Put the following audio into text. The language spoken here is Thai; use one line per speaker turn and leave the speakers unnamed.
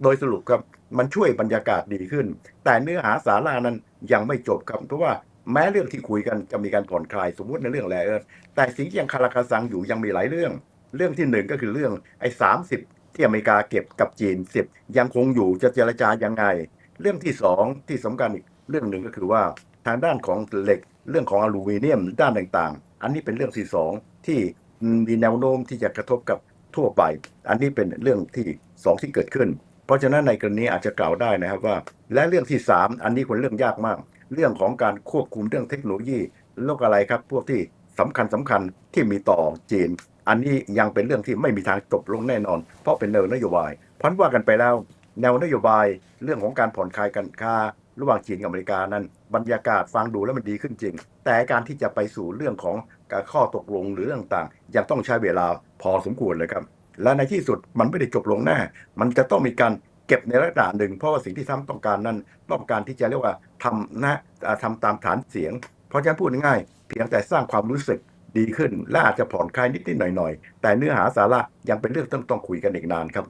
โดยสรุปครับมันช่วยบรรยากาศดีขึ้นแต่เนื้อหาสาระนั้นยังไม่จบครับเพราะว่าแม้เรื่องที่คุยกันจะมีการผ่อนคลายสมมุติในเรื่องแร่แต่สิ่งที่ยังคาราคาซังอยู่ยังมีหลายเรื่องเรื่องที่หนึ่งก็คือเรื่องไอ้30ที่อเมริกาเก็บกับจีน10ยังคงอยู่จะเจรจายังไงเรื่องที่สองที่สำคัญอีกเรื่องหนึ่งก็คือว่าทางด้านของเหล็กเรื่องของอลูมิเนียมด้านต่างๆอันนี้เป็นเรื่องที่สองที่มีแนวโน้มที่จะกระทบกับทั่วไปอันนี้เป็นเรื่องที่สองที่เกิดขึ้น เพราะฉะนั้นในกรณีอาจจะกล่าวได้นะครับว่าและเรื่องที่3อันนี้เป็นเรื่องยากมากเรื่องของการควบคุมเรื่องเทคโนโลยีโลกอะไรครับพวกที่สำคัญที่มีต่อจีนอันนี้ยังเป็นเรื่องที่ไม่มีทางจบลงแน่นอนเพราะเป็นแนวนโยบายพันว่ากันไปแล้วแนวนโยบายเรื่องของการผ่อนคลายการค้าระหว่างจีนกับอเมริกานั้นบรรยากาศฟังดูแล้วมันดีขึ้นจริงแต่การที่จะไปสู่เรื่องของการข้อตกลงหรือเรื่องต่างๆยังต้องใช้เวลาพอสมควรเลยครับและในที่สุดมันไม่ได้จบลงแน่ มันจะต้องมีการเก็บในระดับหนึ่งเพราะว่าสิ่งที่ทำต้องการนั้นต้องการที่จะเรียกว่าทำตามฐานเสียงเพราะฉะนั้นพูดง่ายๆเพียงแต่สร้างความรู้สึกดีขึ้นและอาจจะผ่อนคลายนิดๆหน่อยๆแต่เนื้อหาสาระยังเป็นเรื่องต้องคุยกันอีกนานครับ